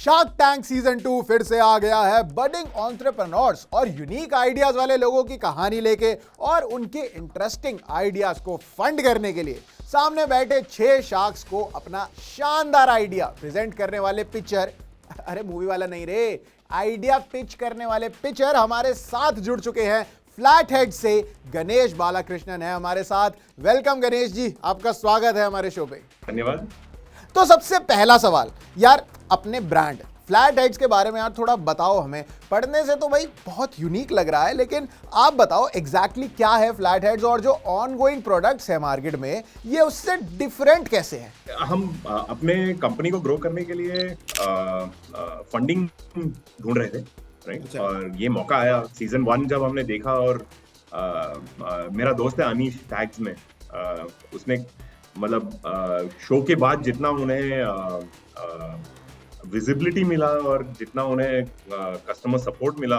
Shark tank season 2 फिर से आ गया है बडिंग एंटरप्रेन्योर्स और यूनिक आइडियाज वाले लोगों की कहानी लेके और उनके इंटरेस्टिंग आइडियाज को फंड करने के लिए सामने बैठे 6 शार्क्स को अपना शानदार आइडिया प्रेजेंट करने वाले पिचर, अरे मूवी वाला नहीं रे, आइडिया पिच करने वाले पिचर हमारे साथ जुड़ चुके हैं। फ्लैट हेड से गणेश बालाकृष्णन है हमारे साथ। वेलकम गणेश जी, आपका स्वागत है हमारे शो पे। धन्यवाद। तो सबसे पहला सवाल यार, अपने ब्रांड फ्लैट हेड्स के बारे में यार थोड़ा बताओ हमें। पढ़ने से तो भाई बहुत यूनिक लग रहा है, लेकिन आप बताओ एग्जैक्टली क्या है फ्लैट हेड्स और जो ऑनगोइंग प्रोडक्ट्स है मार्केट में ये उससे डिफरेंट कैसे हैं? हम अपने कंपनी को ग्रो करने के लिए फंडिंग ढूंढ रहे थे, राइट? और ये मौका आया सीजन 1 जब हमने देखा। और मेरा दोस्त है अनीश टैग्स में, उसने मतलब शो के बाद जितना उन्हें विजिबिलिटी मिला और जितना उन्हें कस्टमर सपोर्ट मिला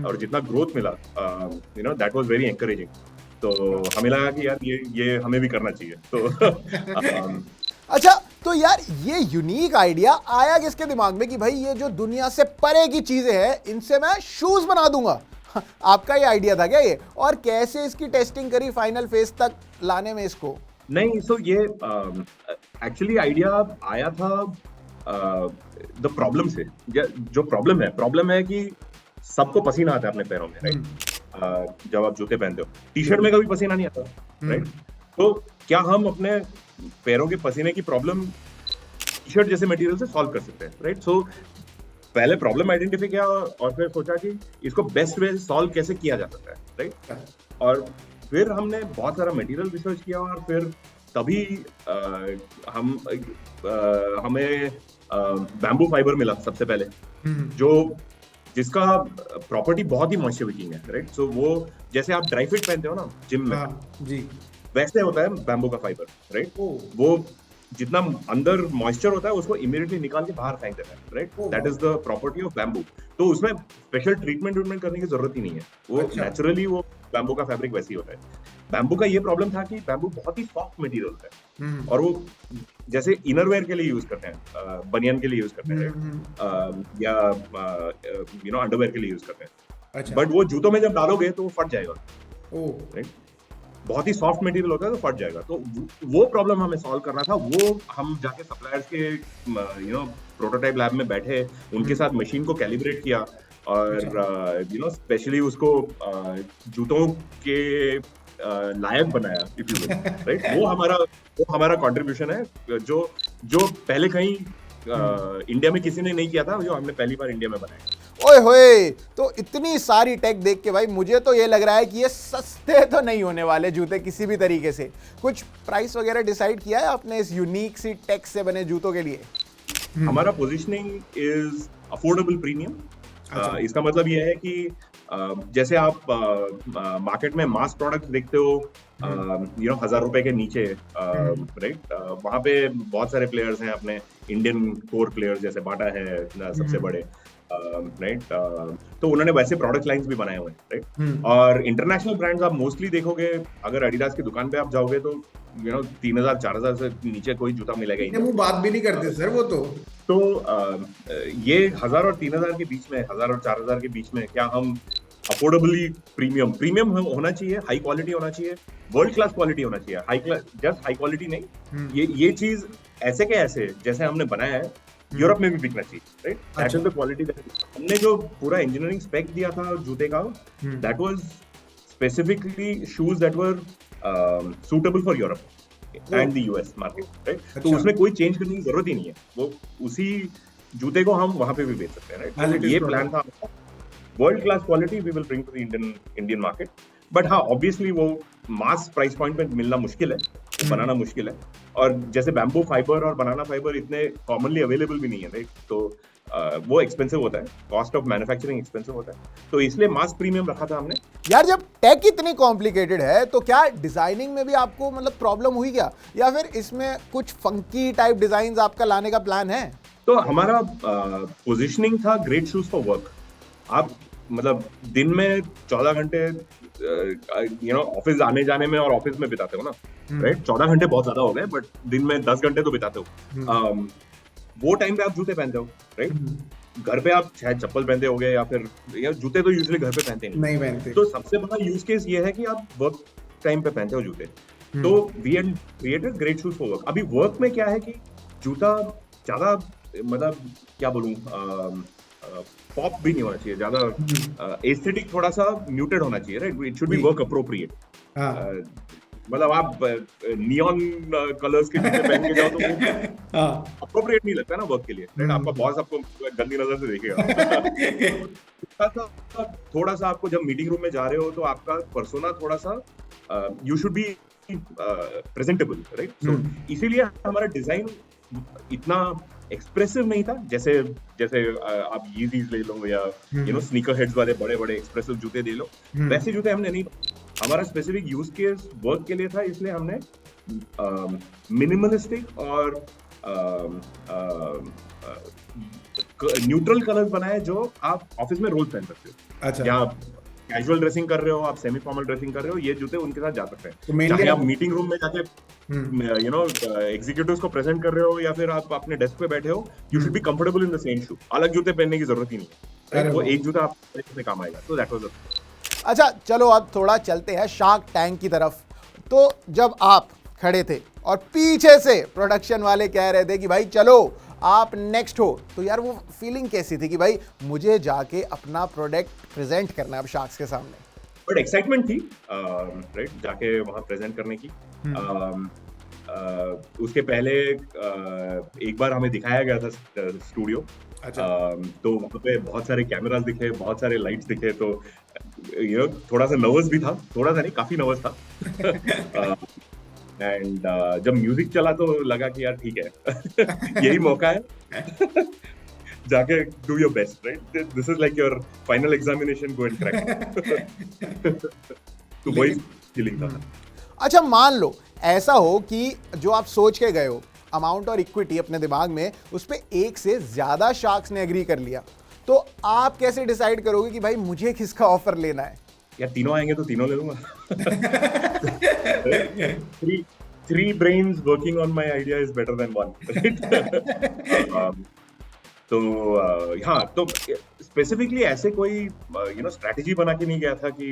और जितना ग्रोथ मिला, दैट वाज वेरी एनकरेजिंग। तो हमें लगा कि यार ये हमें भी करना चाहिए। तो अच्छा, तो यार ये यूनिक आइडिया आया किसके दिमाग में कि भाई ये जो दुनिया से परे की चीजें हैं इनसे मैं शूज बना दूंगा? आपका ये आइडिया था क्या ये? और कैसे इसकी टेस्टिंग करी फाइनल फेज तक लाने में इसको? नहीं, सो ये एक्चुअली आइडिया आया था द प्रॉब्लम से। जो प्रॉब्लम है कि सबको पसीना आता है अपने पैरों में, राइट? जब आप जूते पहनते हो, टी शर्ट में कभी पसीना नहीं आता, राइट? तो क्या हम अपने पैरों के पसीने की प्रॉब्लम टी शर्ट जैसे मटेरियल से सॉल्व कर सकते हैं, राइट? सो पहले प्रॉब्लम आइडेंटिफाई किया और फिर सोचा कि इसको बेस्ट वे सॉल्व कैसे किया जा सकता है, राइट? और फिर हमने बहुत सारा मटेरियल रिसर्च किया और फिर तभी हमें बैम्बू फाइबर मिला सबसे पहले, जिसका प्रॉपर्टी बहुत ही मॉइस्चर विकिंग है, राइट? सो वो जैसे आप ड्राई फिट पहनते हो ना जिम में, जी, वैसे होता है बैम्बू का फाइबर, राइट? वो जितना अंदर मॉइस्चर होता है उसको इमीडिएटली निकाल के बाहर फेंक देता है, right? That is the property of bamboo. तो उसमें स्पेशल ट्रीटमेंट करने की जरूरत ही नहीं है, वो नेचुरली वो बैम्बू का फैब्रिक वैसे ही होता है। बैम्बू का ये प्रॉब्लम था कि बैम्बू बहुत ही सॉफ्ट मटेरियल होता है और वो जैसे इनरवेयर के लिए यूज करते हैं, बनियान के लिए यूज करते हैं, या अंडरवेयर के लिए यूज करते हैं। बट वो जूतों में जब डालोगे तो वो फट जाएगा, राइट? बहुत ही सॉफ्ट मटेरियल होता है तो फट जाएगा। तो वो प्रॉब्लम हमें सॉल्व करना था। वो हम जाके सप्लायर्स के प्रोटोटाइप लैब में बैठे, उनके साथ मशीन को कैलिब्रेट किया और स्पेशली उसको जूतों के लायक बनाया, इफ यू विल, राइट? वो हमारा कंट्रीब्यूशन है जो पहले कहीं इंडिया में किसी ने नहीं किया था, जो हमने पहली बार इंडिया में बनाया। ओए होए, तो इतनी सारी टेक देख के भाई मुझे तो ये लग रहा है कि ये सस्ते तो नहीं होने वाले जूते किसी भी तरीके से। कुछ प्राइस वगैरह डिसाइड किया है आपने इस यूनिक सी टेक से बने जूतों के लिए? हमारा पोजीशनिंग इज अफोर्डेबल प्रीमियम। इसका मतलब ये है कि जैसे आप मार्केट में मास प्रोडक्ट देखते हो, 1000 रुपए के नीचे, राइट? वहां पे बहुत सारे प्लेयर्स हैं अपने इंडियन कोर प्लेयर्स, जैसे बाटा है सबसे बड़े, राइट? तो उन्होंने वैसे प्रोडक्ट लाइंस भी बनाए हुए हैं, राइट? और इंटरनेशनल ब्रांड्स आप मोस्टली देखोगे, अगर एडिडास की दुकान पे आप जाओगे तो 3000 4000 से नीचे कोई जूता मिलेगा ही नहीं। वो बात भी नहीं करते सर वो तो ये 1000 और 3000 के बीच में, 1000 और 4000 के बीच में क्या हम अफोर्डेबली प्रीमियम होना चाहिए, हाई क्वालिटी होना चाहिए, वर्ल्ड क्लास क्वालिटी होना चाहिए, जस्ट हाई क्वालिटी नहीं। ये चीज ऐसे के ऐसे जैसे हमने बनाया है यूरोप में भी बिकना चाहिए, right? That is the quality. हमने जो पूरा इंजीनियरिंग स्पेक दिया था जूते का, that was specifically shoes that were suitable for Europe and the US market, right? तो उसमें कोई चेंज करने की जरूरत ही नहीं है। वो उसी जूते को हम वहां पे भी बेच सकते हैं, राइट? ये प्लान था। World class quality we will bring to the Indian market. But हाँ, ऑब्वियसली वो मास प्राइस पॉइंट पे मिलना मुश्किल है, बनाना मुश्किल है। और जैसे बैम्बू फाइबर और बनाना फाइबर इतने कॉमनली अवेलेबल भी नहीं है, राइट? तो वो एक्सपेंसिव होता है, कॉस्ट ऑफ मैन्युफैक्चरिंग एक्सपेंसिव होता है, तो इसलिए मास प्रीमियम रखा था हमने। यार जब टेक इतनी कॉम्प्लिकेटेड है तो क्या डिजाइनिंग में भी आपको मतलब प्रॉब्लम हुई क्या, या फिर इसमें कुछ फंकी टाइप डिजाइन आपका लाने का प्लान है? तो हमारा पोजिशनिंग था ग्रेट शूज फॉर वर्क। आप मतलब दिन में 14 घंटे ऑफिस आने जाने में और ऑफिस में बिताते हो ना, राइट? 14 घंटे बहुत ज्यादा हो गए, बट दिन में 10 घंटे तो बिताते हो। वो टाइम पे आप जूते पहनते हो, राइट? घर पे आप शायद चप्पल पहनते होगे या फिर जूते तो यूजुअली घर पे पहनते नहीं पहनते। तो सबसे बड़ा यूज केस ये है कि आप वर्क टाइम पे पहनते हो जूते। तो we had created great shoes for work. अभी वर्क में क्या है कि जूता ज्यादा, मतलब क्या बोलूं, पॉप भी नहीं होना चाहिए ज्यादा, एस्थेटिक थोड़ा सा म्यूटेड होना चाहिए, right? It should be work appropriate. मतलब आप नियॉन कलर्स के जूते पहन के जाओ तो वो अप्रोप्रिएट नहीं लगता ना वर्क के लिए, राइट? आपका बॉस आपको गंदी नजर से देखेगा। थोड़ा सा आपको जब मीटिंग रूम में जा रहे हो तो आपका पर्सोना थोड़ा सा, you should be presentable, right? So इसीलिए हमारा डिजाइन इतना एक्सप्रेसिव नहीं था, जैसे आप Yeezys ले लो या स्नीकर हेड्स वाले बड़े बड़े एक्सप्रेसिव जूते ले लो, वैसे जूते हमने नहीं। हमारा स्पेसिफिक यूज केस वर्क के लिए था, इसलिए हमने मिनिमलिस्टिक और न्यूट्रल कलर्स बनाए जो आप ऑफिस में रोज पहन सकते हो। अच्छा। या आप कैजुअल ड्रेसिंग कर रहे हो, आप सेमी फॉर्मल ड्रेसिंग कर रहे हो, ये जूते उनके साथ जा सकते हैं। तो चाहे आप मीटिंग रूम में जाके एग्जीक्यूटिव्स को प्रेजेंट कर रहे हो या फिर आप अपने डेस्क पे बैठे हो, you should be comfortable in the same shoe. अलग जूते पहनने की जरूरत ही नहीं है, वो एक जूता आपके काम आएगा। तो दैट वाज। अच्छा चलो अब थोड़ा चलते हैं शार्क टैंक की तरफ। तो जब आप खड़े थे और पीछे से प्रोडक्शन वाले कह रहे थे कि भाई चलो आप नेक्स्ट हो, तो यार वो फीलिंग कैसी थी कि भाई मुझे जाके अपना प्रोडक्ट प्रेजेंट करना है अब शार्क्स के सामने? बट एक्साइटमेंट थी, राइट, जाके वहां प्रेजेंट करने की। उसके पहले एक बार हमें दिखाया गया था स्टूडियो। अच्छा। तो वहाँ पे बहुत सारे कैमरास दिखे, बहुत सारे लाइट्स दिखे, तो थोड़ा सा नर्वस भी था, थोड़ा सा नहीं काफी नर्वस था। एंड जब म्यूजिक चला तो लगा कि यार ठीक है, यही मौका है। जाके do your best, right? This is like your final examination, go and crack. तो वही फीलिंग था। अच्छा मान लो ऐसा हो कि जो आप सोच के गए हो अमाउंट और इक्विटी अपने दिमाग में, उस पे एक से ज्यादा शार्क्स ने एग्री कर लिया, तो आप कैसे डिसाइड करोगे कि भाई मुझे किसका ऑफर लेना है? यार तीनों आएंगे तो तीनों ले लूंगा। Three brains working on my idea is better than one, right? तो हाँ, तो स्पेसिफिकली ऐसे कोई स्ट्रैटेजी बना के नहीं गया था कि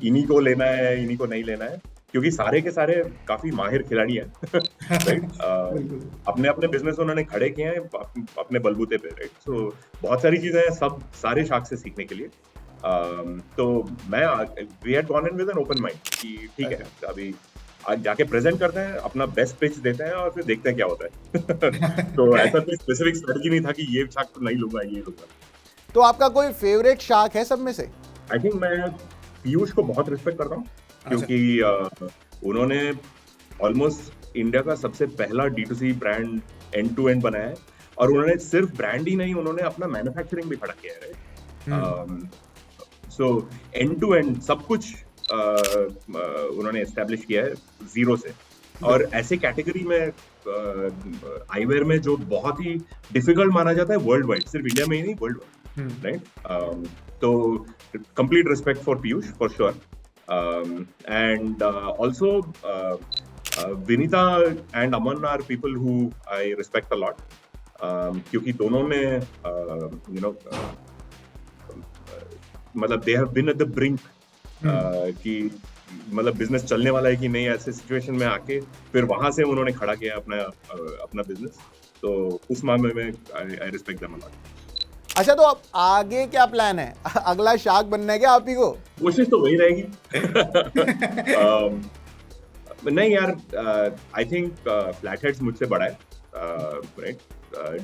इन्हीं को लेना है, इन्हीं को नहीं लेना है, क्योंकि सारे के सारे काफी माहिर खिलाड़ी हैं, राइट? अपने अपने बिजनेस उन्होंने खड़े किए हैं अपने बलबूते पे, राइट? सो बहुत सारी चीजें हैं, सब सारे शार्क से सीखने के लिए। तो मैं we had gone in with an open mind कि ठीक है, अभी आज जाके प्रेजेंट करते हैं, अपना बेस्ट पिच देते हैं और फिर देखते हैं क्या होता है। तो ऐसा कोई स्पेसिफिक स्ट्रेटजी नहीं था कि ये शार्क तो नहीं लूंगा, ये लूंगा। तो आपका कोई फेवरेट शार्क है सब में से? आई थिंक मैं पीयूष को बहुत रिस्पेक्ट करता हूँ, क्योंकि उन्होंने ऑलमोस्ट इंडिया का सबसे पहला D2C brand and to and बनाया है, और उन्होंने सिर्फ ब्रांड ही नहीं, उन्होंने अपना मैन्युफैक्चरिंग भी खड़ा किया है, right? So end to end सब कुछ उन्होंने एस्टेब्लिश किया है जीरो से। और ऐसे कैटेगरी में आईवेयर में जो बहुत ही डिफिकल्ट माना जाता है वर्ल्ड वाइड, सिर्फ इंडिया में ही नहीं, वर्ल्ड वाइड, राइट? तो complete respect for Piyush for sure. And also Vineeta and Aman are people who I respect a lot, क्योंकि दोनों ने मतलब they have been at the brink कि मतलब बिजनेस चलने वाला है कि नहीं, ऐसे सिचुएशन में आके फिर वहां से उन्होंने खड़ा किया अपना बिजनेस। तो उस मामले में I respect them a lot. अच्छा तो अब आगे क्या प्लान है? अगला शार्क बनना है क्या आप ही को? कोशिश तो वही रहेगी। नहीं यार, आई थिंक फ्लैट हेड्स मुझसे बड़ा है, राइट?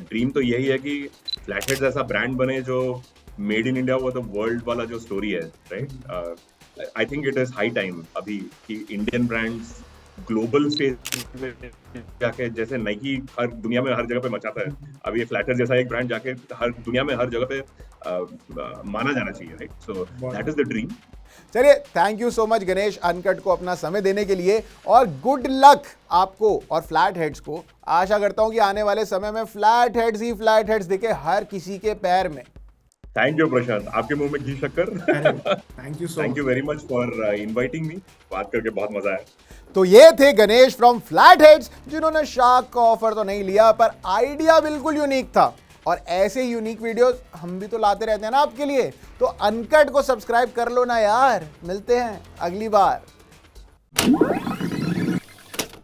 ड्रीम तो यही है कि फ्लैट हेड्स ऐसा ब्रांड बने जो मेड इन इंडिया वो तो वर्ल्ड वाला जो स्टोरी है, right? I think it is high time अभी कि इंडियन ब्रांड्स ग्लोबल स्टेज में जाके, जैसे नाइकी हर दुनिया में हर जगह पे मचाता है, अभी ये फ्लैटर जैसा एक ब्रांड जाके हर दुनिया में हर जगह पे माना जाना चाहिए, right? So that is the dream. चलिए, thank you so much Ganesh uncut को अपना समय देने के लिए, और गुड लक आपको और फ्लैट हेड्स को। आशा करता हूं कि आने वाले समय में फ्लैट हेड्स ही फ्लैट हेड्स दिखे हर किसी के पैर में। थैंक यू प्रशांत, आपके मुंह में घी शक्कर। Thank you so thank you very much for inviting me, बात करके बहुत मजा आया। तो ये थे गणेश फ्रॉम फ्लैट हेड्स, जिन्होंने शार्क का ऑफर तो नहीं लिया पर आइडिया बिल्कुल यूनिक था। और ऐसे यूनिक वीडियोस हम भी तो लाते रहते हैं ना आपके लिए, तो अनकट को सब्सक्राइब कर लो ना यार। मिलते हैं अगली बार।